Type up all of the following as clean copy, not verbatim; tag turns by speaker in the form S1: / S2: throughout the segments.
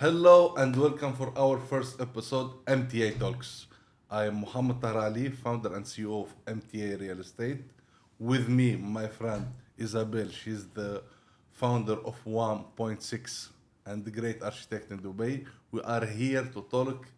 S1: Hello and welcome for our first episode, MTA Talks. I am Muhammad Tahrali, founder and CEO of MTA Real Estate. With me, my friend Isabel, she's the founder of 1.6 and the great architect in Dubai. We are here to talk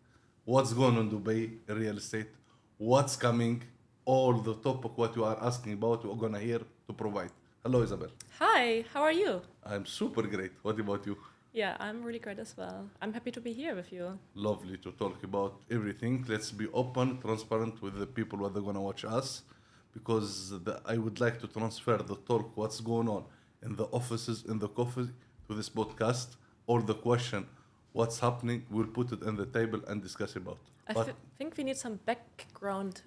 S1: what's going on in Dubai real estate, what's coming, all the topic what you are asking about, we're gonna here to provide. Hello, Isabel.
S2: Hi, how are you?
S1: I'm super great. What about you?
S2: Yeah, I'm really great as well. I'm happy to be here with you.
S1: Lovely to talk about everything. Let's be open, transparent with the people who are gonna watch us, because I would like to transfer the talk, what's going on in the offices, in the coffee, to this podcast. All the question, what's happening, we'll put it on the table and discuss about. But
S2: Think we need some background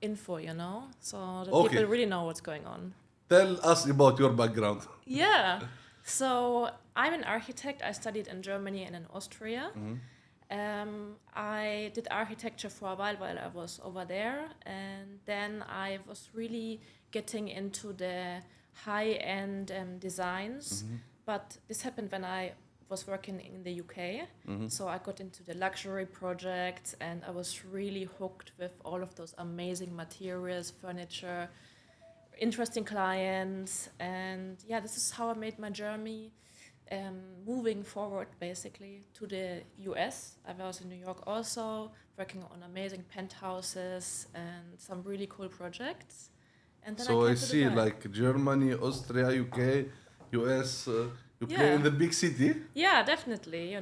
S2: info, so that
S1: okay,
S2: people really know what's going on.
S1: tell us about your background.
S2: Yeah, so I'm an architect. I studied in Germany and in Austria. I did architecture for a while I was over there, and then I was really getting into the high-end designs. But this happened when I was working in the UK, so I got into the luxury projects, and I was really hooked with all of those amazing materials, furniture, interesting clients, and yeah, this is how I made my journey moving forward basically to the US. I was in New York also, working on amazing penthouses and some really cool projects. And then
S1: So
S2: I
S1: I
S2: came to
S1: see
S2: Dubai.
S1: like Germany, Austria, UK, US, you play
S2: Yeah.
S1: in the big city.
S2: Yeah, definitely. You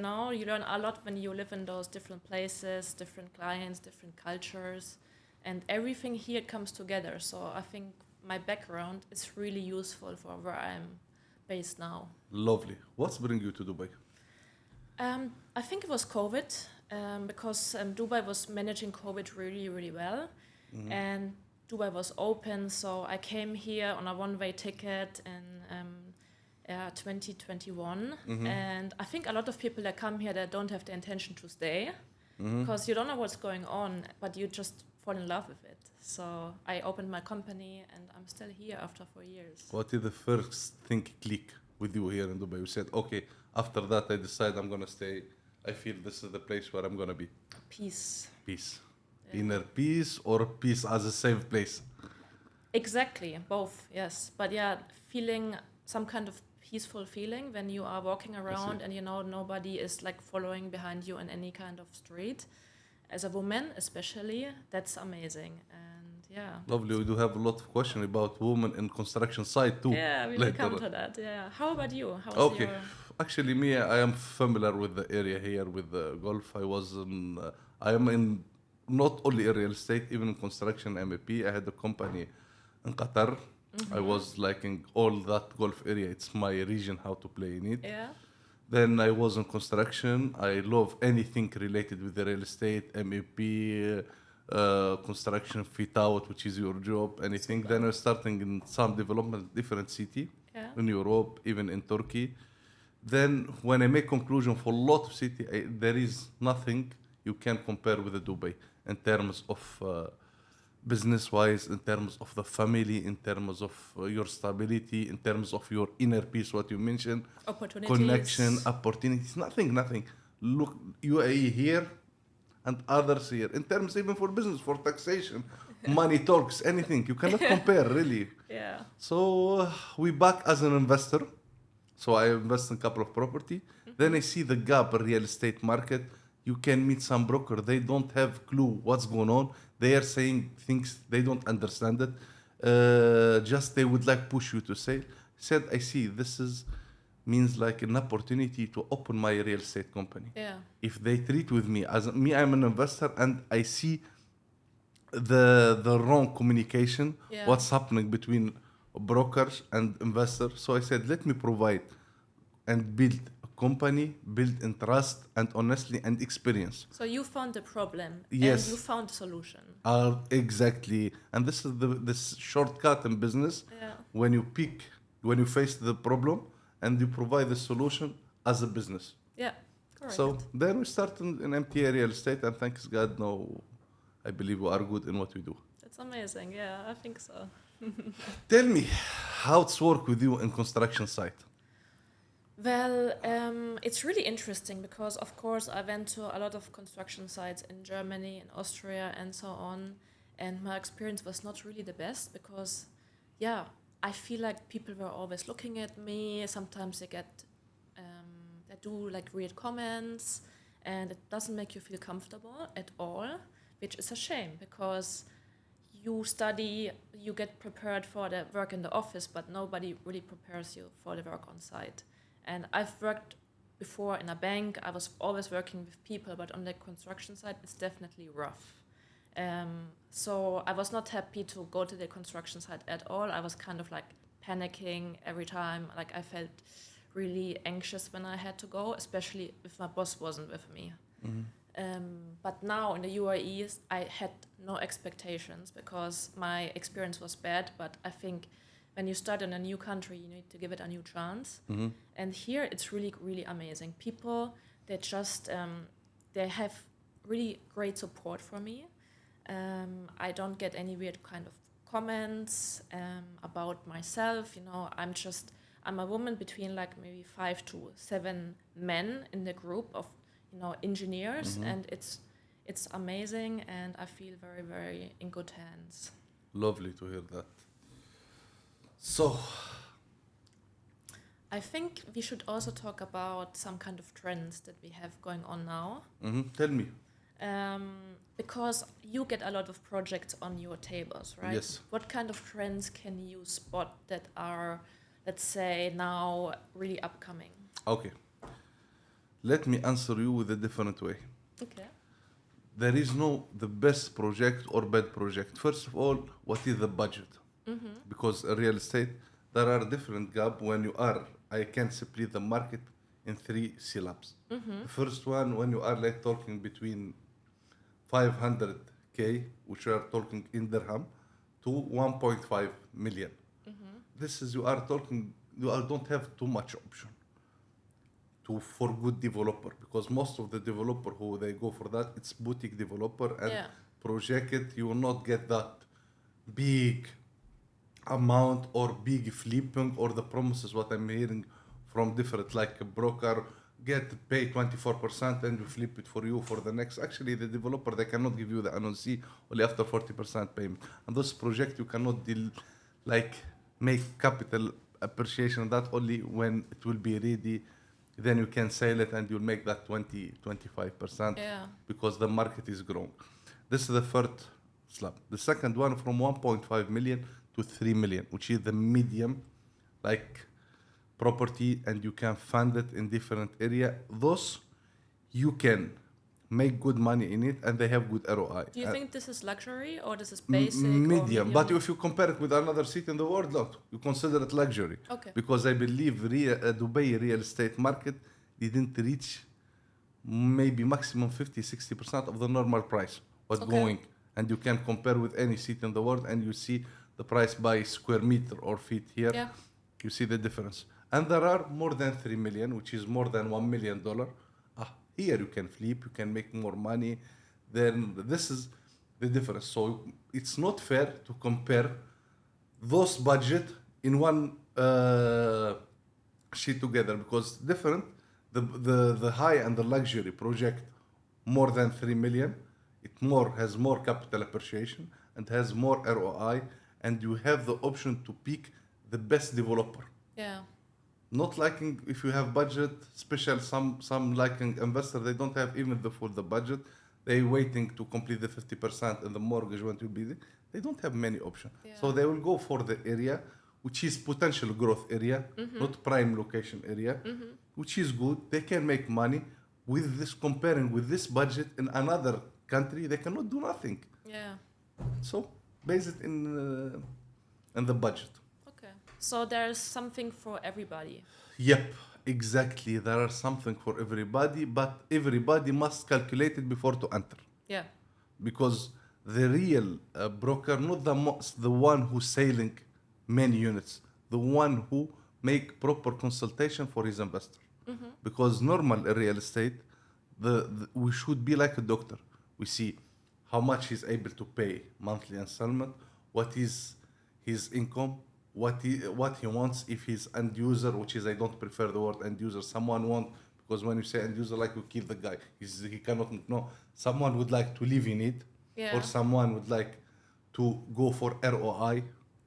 S2: learn a lot when you live in those different places, different clients, different cultures, and everything here comes together. So I think my background is really useful for where I'm based now.
S1: Lovely. What's bring you to Dubai?
S2: I think it was COVID, because Dubai was managing COVID really, really well, and Dubai was open. So I came here on a one-way ticket in 2021, and I think a lot of people that come here that don't have the intention to stay, because you don't know what's going on, but you just fall in love with it. So I opened my company, and I'm still here after 4 years.
S1: What is the first thing click with you here in Dubai? You said, okay, after that I decide I'm gonna stay. I feel this is the place where I'm gonna be.
S2: Peace.
S1: Peace.
S2: Yeah.
S1: Inner peace or peace as a safe place?
S2: Exactly, both, yes. But yeah, feeling some kind of peaceful feeling when you are walking around and nobody is like following behind you in any kind of street. As a woman, especially, that's amazing. And yeah.
S1: Lovely. We do have a lot of questions about women in construction site too.
S2: Yeah, we will
S1: later.
S2: come to that. Yeah. How about you? How's
S1: Okay.
S2: your...
S1: Actually, me, I am familiar with the area here with the golf. I am in not only in real estate, even in construction, MEP. I had a company in Qatar. I was liking all that golf area. It's my region, how to play in it.
S2: Yeah.
S1: Then I was in construction. I love anything related with the real estate, MEP, construction, fit out, which is your job, anything.
S2: Super.
S1: Then I was starting in some development, different city,
S2: Yeah.
S1: in Europe, even in Turkey. Then when I make conclusion for a lot of city, there is nothing you can compare with the Dubai in terms of business-wise, in terms of the family, in terms of your stability, in terms of your inner peace, what you mentioned,
S2: Opportunities.
S1: connection, opportunities, nothing. Look, UAE here and others here. In terms even for business, for taxation, money talks, anything. You cannot compare, really.
S2: Yeah.
S1: So we back as an investor. So I invest in a couple of property. Then I see the gap in real estate market. You can meet some broker. They don't have clue what's going on. They are saying things they don't understand it. Just they would like push you to sell. Said I see this is means like an opportunity to open my real estate company.
S2: Yeah.
S1: If they treat with me as me, I'm an investor and I see the wrong communication.
S2: Yeah.
S1: What's happening between brokers and investors? So I said, let me provide and build a company, build in trust and honestly and experience.
S2: So you found the problem.
S1: Yes.
S2: And you found the solution.
S1: Exactly. And this is this shortcut in business.
S2: Yeah.
S1: When you face the problem and you provide the solution as a business.
S2: Yeah. Correct.
S1: So then we start in MTA real estate, and thanks God now I believe we are good in what we do.
S2: That's amazing. Yeah, I think so.
S1: Tell me how it's work with you in construction site.
S2: Well, it's really interesting because, of course, I went to a lot of construction sites in Germany, in Austria, and so on. And my experience was not really the best because, yeah, I feel like people were always looking at me. Sometimes they do like weird comments, and it doesn't make you feel comfortable at all, which is a shame because you study, you get prepared for the work in the office, but nobody really prepares you for the work on site. And I've worked before in a bank. I was always working with people, but on the construction site, it's definitely rough. So I was not happy to go to the construction site at all. I was kind of like panicking every time. Like I felt really anxious when I had to go, especially if my boss wasn't with me. But now in the UAE, I had no expectations because my experience was bad. But I think when you start in a new country, you need to give it a new chance. And here, it's really, really amazing. People, they just, they have really great support for me. I don't get any weird kind of comments about myself. You know, I'm a woman between like maybe 5 to 7 men in the group of, you know, engineers, and it's amazing, and I feel very, very in good hands.
S1: Lovely to hear that. So,
S2: I think we should also talk about some kind of trends that we have going on now.
S1: tell me.
S2: Because you get a lot of projects on your tables, right?
S1: Yes.
S2: What kind of trends can you spot that are, let's say, now really upcoming?
S1: Okay. Let me answer you with a different way.
S2: Okay.
S1: There is no the best project or bad project. First of all, what is the budget? Because in real estate, there are different gaps when you are, I can split the market in 3 syllabs. The first one, when you are like talking between 500K, which we are talking in dirham, to 1.5 million. This is, you are talking, don't have too much option for good developer, because most of the developer who they go for that, it's boutique developer and project it, you will not get that big amount or big flipping or the promises what I'm hearing from different like a broker get pay 24% and we flip it for you for the next. Actually, the developer, they cannot give you the NOC only after 40% payment. And those projects you cannot deal like make capital appreciation that only when it will be ready. Then you can sell it and you'll make that 20-25% because the market is growing. This is the first slab. The second one from 1.5 million to 3 million, which is the medium like property, and you can fund it in different area. Those you can make good money in it and they have good ROI.
S2: Do you think this is luxury or this is basic?
S1: Medium. But if you compare it with another city in the world, look, you consider it luxury.
S2: Okay.
S1: Because I believe Dubai real estate market didn't reach maybe maximum 50-60% of the normal price was going. And you can compare with any city in the world and you see the price by square meter or feet here.
S2: Yeah.
S1: You see the difference. And there are more than 3 million, which is more than $1 million. Here you can flip, you can make more money. Then this is the difference. So it's not fair to compare those budget in one sheet together, because different. The high and the luxury project more than 3 million, it has more capital appreciation and has more ROI, and you have the option to pick the best developer.
S2: Yeah.
S1: Not liking if you have budget, special some liking investor, they don't have even the budget. They waiting to complete the 50% and the mortgage when to be there. They don't have many options.
S2: Yeah.
S1: So they will go for the area which is potential growth area, not prime location area, which is good. They can make money with this. Comparing with this budget in another country, they cannot do nothing.
S2: Yeah.
S1: So base it in the budget.
S2: So there's something for everybody.
S1: Yep, exactly. There are something for everybody, but everybody must calculate it before to enter.
S2: Yeah.
S1: Because the real broker, not the one who's selling many units, the one who make proper consultation for his investor. Because normal real estate, we should be like a doctor. We see how much he's able to pay monthly installment, what is his income, what he wants. If he's end user, which is I don't prefer the word end user. Someone want, because when you say end user, like you kill the guy. He cannot no. Someone would like to live in it,
S2: Yeah.
S1: or someone would like to go for ROI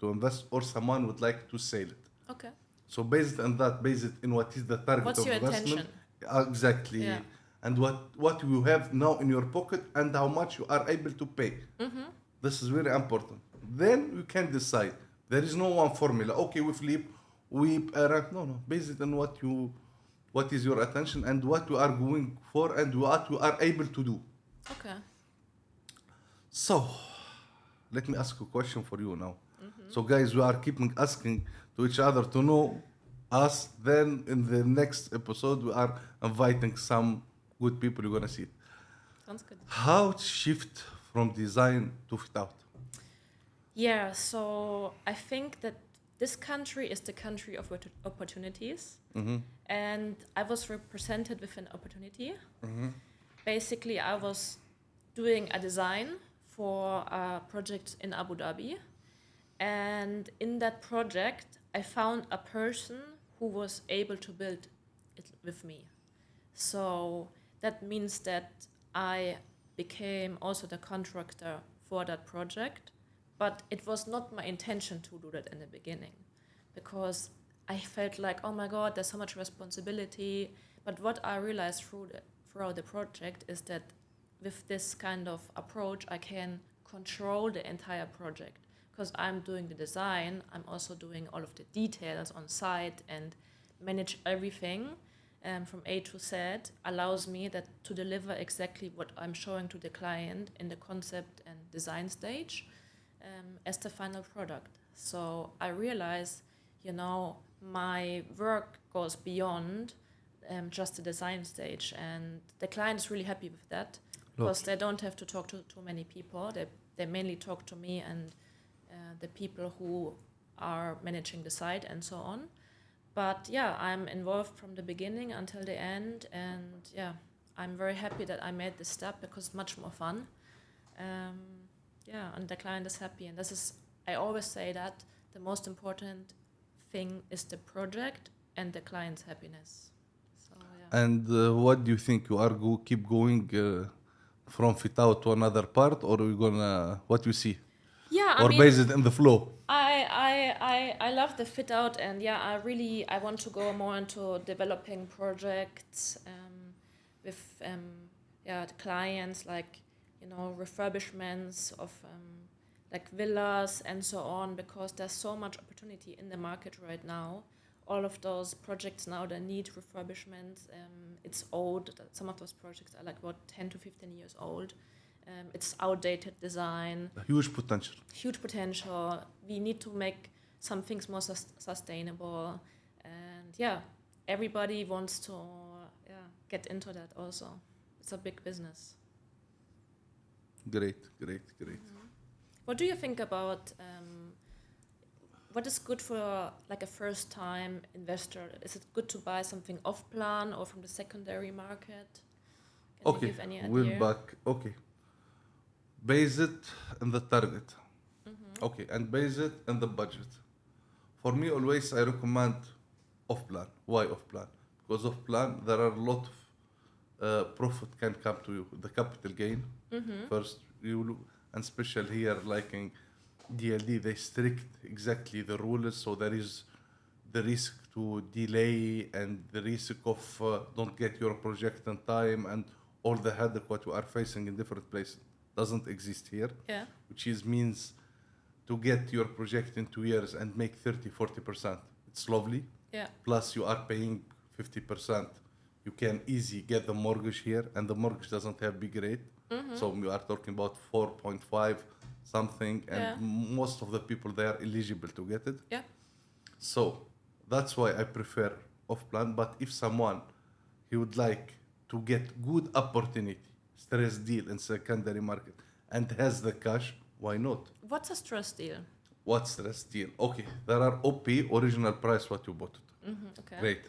S1: to invest, or someone would like to sell it.
S2: Okay.
S1: So based on that, based in what is the target
S2: What's
S1: of
S2: your
S1: investment,
S2: intention?
S1: exactly,
S2: Yeah.
S1: and what you have now in your pocket and how much you are able to pay. This is very important. Then you can decide. There is no one formula. Okay, we flip, no. Based on what is your attention and what you are going for and what you are able to do.
S2: Okay.
S1: So, let me ask a question for you now. So, guys, we are keeping asking to each other to know us. Then, in the next episode, we are inviting some good people you're gonna see.
S2: Sounds good.
S1: How to shift from design to fit out?
S2: Yeah, so I think that this country is the country of opportunities. And I was represented with an opportunity. Basically, I was doing a design for a project in Abu Dhabi. And in that project, I found a person who was able to build it with me. So that means that I became also the contractor for that project. But it was not my intention to do that in the beginning, because I felt like, oh my God, there's so much responsibility. But what I realized throughout the project is that with this kind of approach, I can control the entire project, because I'm doing the design, I'm also doing all of the details on site and manage everything from A to Z, allows me that to deliver exactly what I'm showing to the client in the concept and design stage. As the final product. So I realize, my work goes beyond just the design stage, and the client is really happy with that, because they don't have to talk to too many people. They mainly talk to me and the people who are managing the site and so on. But yeah, I'm involved from the beginning until the end, and yeah, I'm very happy that I made this step, because it's much more fun. And the client is happy, and I always say that the most important thing is the project and the client's happiness. So yeah.
S1: And what do you think? You are keep going from fit out to another part, or are you gonna what you see?
S2: Yeah,
S1: Or based it in the flow?
S2: I love the fit out, and yeah, I want to go more into developing projects with the clients, like refurbishments of like villas and so on, because there's so much opportunity in the market right now. All of those projects now that need refurbishment, it's old. Some of those projects are like about 10 to 15 years old. It's outdated design.
S1: A huge potential.
S2: Huge potential. We need to make some things more sustainable, and yeah, everybody wants to get into that also. It's a big business.
S1: Great.
S2: What do you think about what is good for like a first-time investor? Is it good to buy something off-plan or from the secondary market? Can you give any idea?
S1: We're back. Okay. Base it in the target. Okay, and base it in the budget. For me, always I recommend off-plan. Why off-plan? Because off-plan, there are a lot of profit can come to you. The capital gain. First, and especially here, like in DLD, they strict exactly the rules, so there is the risk to delay and the risk of don't get your project in time, and all the headache what you are facing in different places doesn't exist here.
S2: Yeah.
S1: Which means to get your project in 2 years and make 30-40%. It's lovely.
S2: Yeah.
S1: Plus you are paying 50%. You can easily get the mortgage here, and the mortgage doesn't have big rate. So we are talking about 4.5 something, and most of the people they are eligible to get it.
S2: Yeah.
S1: So that's why I prefer off-plan. But if someone he would like to get good opportunity, stress deal in secondary market, and has the cash, why not?
S2: What's a stress deal?
S1: What's stress deal? Okay, there are OP, original price what you bought it.
S2: Okay.
S1: Great.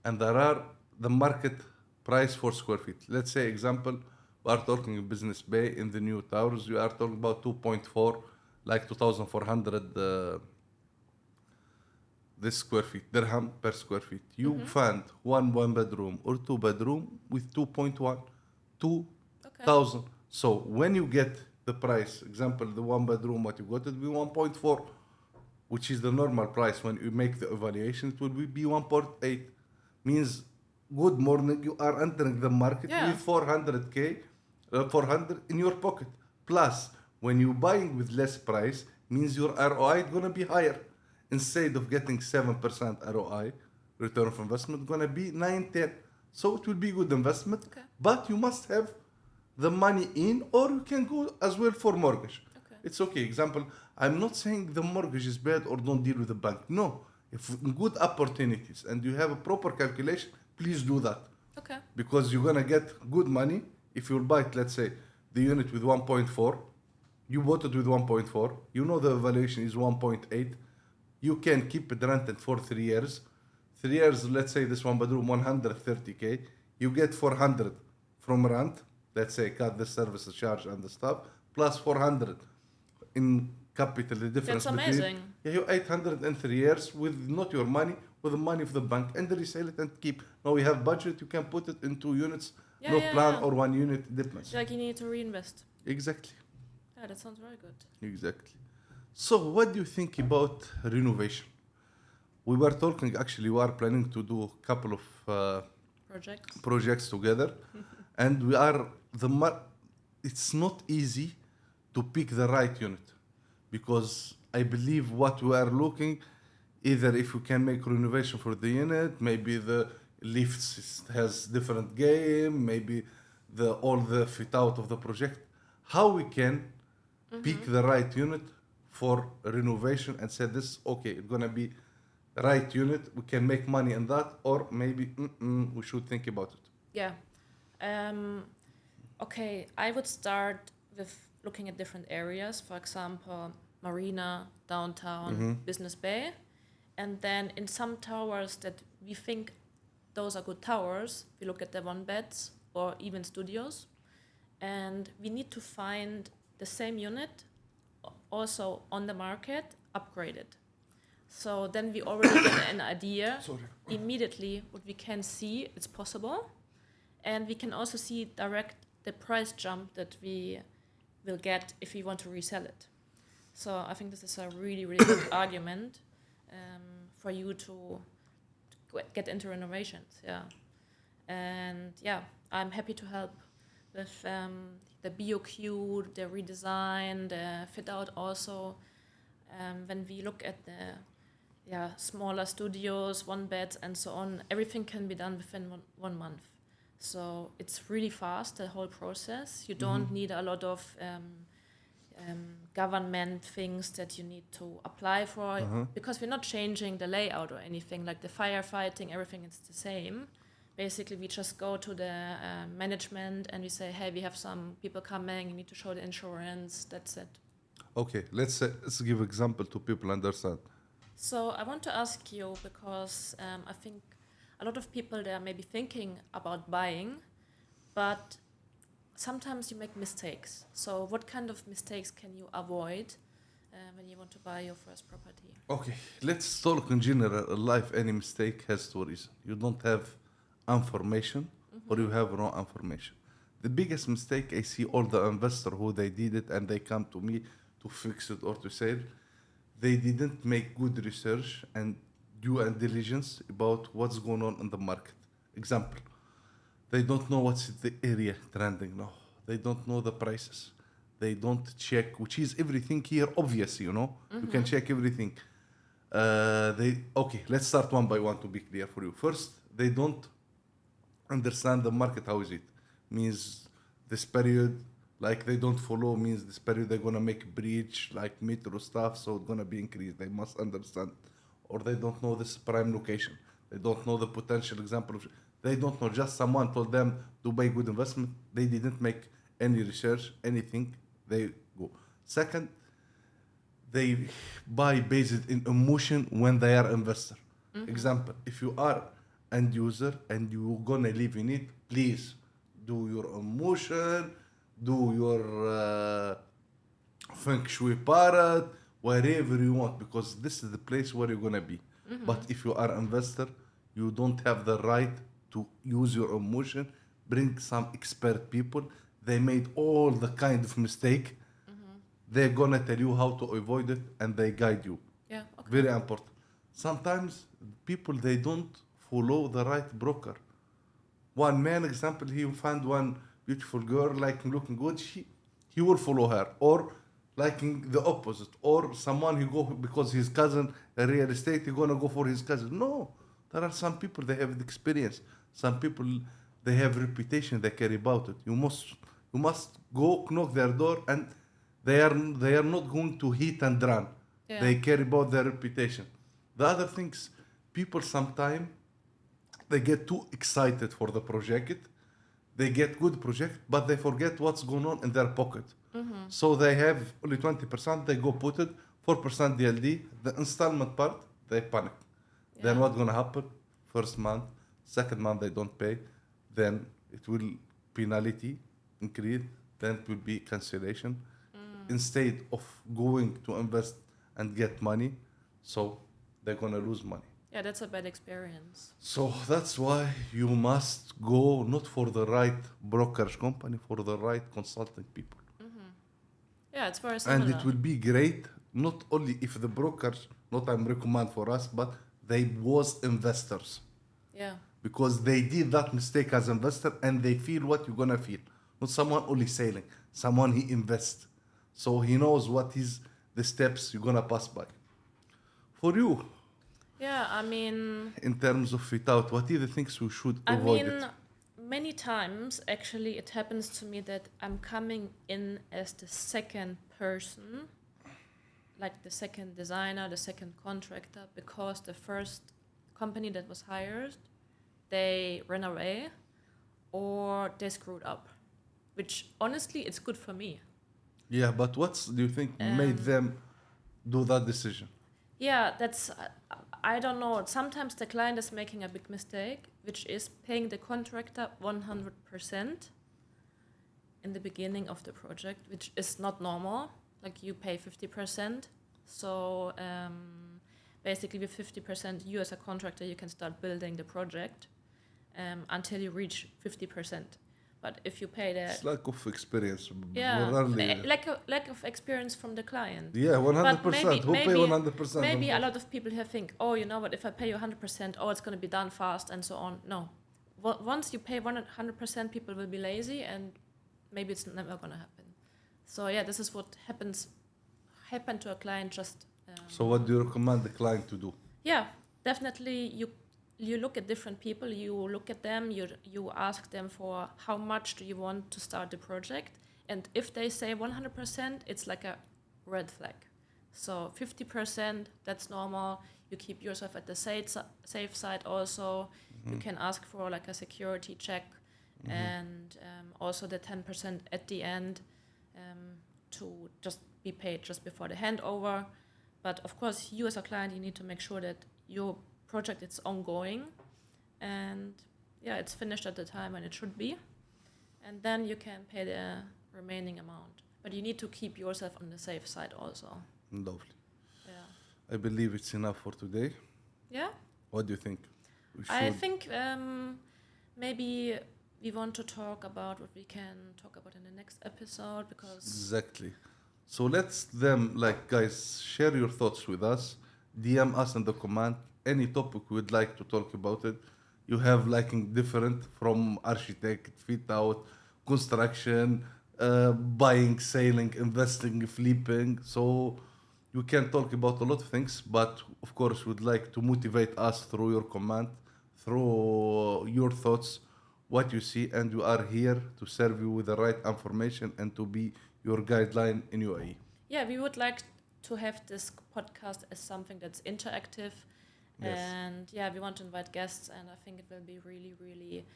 S1: And there are the market price for square feet. Let's say example, we are talking Business Bay in the new towers. You are talking about 2.4, like 2,400 this square feet, dirham per square feet. You find one bedroom or two bedroom with 2.1,
S2: Okay.
S1: 2,000. So when you get the price, example, the one bedroom, what you got, it will be 1.4, which is the normal price. When you make the evaluation, it will be 1.8. Means, good morning, you are entering the market
S2: Yeah.
S1: with 400K, 400 in your pocket. Plus, when you buying with less price, means your ROI is going to be higher. Instead of getting 7% ROI, return of investment, going to be 9, 10. So it will be good investment,
S2: Okay.
S1: but you must have the money in, or you can go as well for mortgage.
S2: Okay.
S1: It's okay. Example, I'm not saying the mortgage is bad or don't deal with the bank. No. If good opportunities and you have a proper calculation, please do that.
S2: Okay.
S1: Because you're going to get good money. If you buy it, let's say, the unit with 1.4, you bought it with 1.4, you know the valuation is 1.8, you can keep it rented for 3 years. 3 years, let's say this one bedroom, 130K, you get 400 from rent, let's say, cut the service charge and the stuff, plus 400 in capital, the difference
S2: That's
S1: between.
S2: amazing.
S1: Yeah, you 800 in 3 years with not your money, with the money of the bank, and resell it and keep. Now we have budget, you can put it in 2 units,
S2: Yeah,
S1: no
S2: yeah,
S1: plan,
S2: yeah.
S1: or 1 unit, depends.
S2: Like you need to reinvest.
S1: Exactly.
S2: Yeah, that sounds very good.
S1: Exactly. So, what do you think about renovation? We were talking, actually, we are planning to do a couple of
S2: Projects.
S1: projects together, and we are it's not easy to pick the right unit, because I believe what we are looking, either if we can make renovation for the unit, maybe the lifts has different game, maybe all the fit out of the project, how we can pick the right unit for renovation and say this, okay, it's gonna be right unit, we can make money in that, or maybe we should think about it.
S2: Yeah. Okay, I would start with looking at different areas. For example, Marina, downtown, Business Bay. And then in some towers that we think those are good towers, we look at the one beds or even studios. And we need to find the same unit also on the market, upgraded. So then we already get an idea immediately what we can see it's possible. And we can also see direct the price jump that we will get if we want to resell it. So I think this is a really, really good argument for you to get into renovations. Yeah. And yeah, I'm happy to help with the BOQ, the redesign, the fit out also. When we look at the smaller studios, one beds and so on, everything can be done within one month. So it's really fast, the whole process. You don't need a lot of government things that you need to apply for, because we're not changing the layout or anything, like the firefighting, everything is the same. Basically, we just go to the management and we say, hey, we have some people coming, you need to show the insurance, that's it.
S1: Okay, let's give example to people understand.
S2: So I want to ask you, because I think a lot of people, they are maybe thinking about buying, but sometimes you make mistakes. So what kind of mistakes can you avoid when you want to buy your first property?
S1: Okay, let's talk in general. In life, any mistake has two reasons. You don't have information, or you have wrong information. The biggest mistake I see all the investors who they did it and they come to me to fix it or to sell, they didn't make good research and due diligence about what's going on in the market. Example, they don't know what's the area trending now. They don't know the prices. They don't check, which is everything here obvious, you know. You can check everything. Okay, let's start one by one to be clear for you. First, they don't understand the market. How is it? Means this period, like they don't follow, means this period they're gonna make breach, like metro stuff, so it's gonna be increased. They must understand. Or they don't know this prime location. They don't know the potential example of. They don't know. Just someone told them to buy good investment. They didn't make any research, anything. They go. Second, they buy based in emotion when they are investor. Example, if you are end user and you're gonna live in it, please do your emotion, do your feng shui parrot, wherever you want, because this is the place where you're gonna be. But if you are investor, you don't have the right to use your emotion. Bring some expert people. They made all the kind of mistake. They're gonna tell you how to avoid it, and they guide you.
S2: Yeah. Okay.
S1: Very important. Sometimes people they don't follow the right broker. One man example, he found one beautiful girl like looking good. He will follow her, or liking the opposite, or someone he go because his cousin a real estate he gonna go for his cousin. No, there are some people they have the experience. Some people they have reputation they care about it. You must go knock their door, and they are not going to hit and run.
S2: Yeah.
S1: They care about their reputation. The other things, people sometimes they get too excited for the project. They get good project, but they forget what's going on in their pocket. So they have only 20%. They go put it 4% DLD. The installment part, they panic. Then
S2: Yeah.
S1: what's gonna happen? First month, second month they don't pay. Then it will penalty increase. Then it will be cancellation. Instead of going to invest and get money, so they're gonna lose money.
S2: Yeah, that's a bad experience.
S1: So that's why you must go not for the right brokerage company, for the right consulting people.
S2: Yeah, it's very similar.
S1: And it will be great, not only if the brokers, not I'm recommend for us, but they was investors.
S2: Yeah.
S1: Because they did that mistake as investor and they feel what you're gonna feel. Not someone only selling, someone he invests. So he knows what is the steps you're gonna pass by. For you,
S2: Yeah, I mean,
S1: in terms of fit out, what are the things we should avoid it?
S2: many times actually it happens to me that I'm coming in as the second person, like the second designer, the second contractor, because the first company that was hired, they ran away or they screwed up, which honestly it's good for me.
S1: Yeah, but what do you think made them do that decision?
S2: Yeah, that's, I don't know. Sometimes the client is making a big mistake, which is paying the contractor 100% in the beginning of the project, which is not normal. Like you pay 50%. So basically with 50%, you as a contractor, you can start building the project until you reach 50%. But if you pay the...
S1: It's lack of experience.
S2: Yeah,
S1: Rarely,
S2: lack of experience from the client.
S1: yeah, 100%. Who pay 100%?
S2: Maybe a lot of people here think, oh, you know what, if I pay you 100%, oh, it's going to be done fast and so on. No. Once you pay 100%, people will be lazy and maybe it's never going to happen. So yeah, this is what happened to a client just...
S1: So what do you recommend the client to do?
S2: Yeah, definitely you look at different people, you look at them, you ask them for how much do you want to start the project. And if they say 100%, it's like a red flag. So 50%, that's normal. You keep yourself at the safe side also. You can ask for like a security check and also the 10% at the end to just be paid just before the handover. But of course, you as a client, you need to make sure that your project is ongoing and yeah, it's finished at the time when it should be. And then you can pay the remaining amount. But you need to keep yourself on the safe side also.
S1: Lovely.
S2: Yeah.
S1: I believe it's enough for today.
S2: Yeah?
S1: What do you think?
S2: I think maybe we want to talk about what we can talk about in the next episode because...
S1: Exactly. So let's them, like, guys, share your thoughts with us. DM us in the comment. Any topic we'd like to talk about it. You have like different from architect, fit out, construction, buying, selling, investing, flipping. So you can talk about a lot of things, but of course we'd like to motivate us through your comment, through your thoughts, what you see, and we are here to serve you with the right information and to be your guideline in UAE.
S2: Yeah, we would like to have this podcast as something that's interactive.
S1: Yes.
S2: And yeah, we want to invite guests, and I think it will be really, really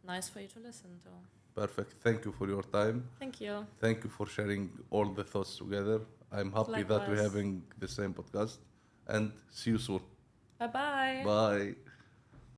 S2: nice for you to listen to.
S1: Perfect. Thank you for your time.
S2: Thank you.
S1: Thank you for sharing all the thoughts together. I'm happy that we're
S2: Likewise.
S1: having the same podcast. And see you soon.
S2: Bye-bye.
S1: Bye.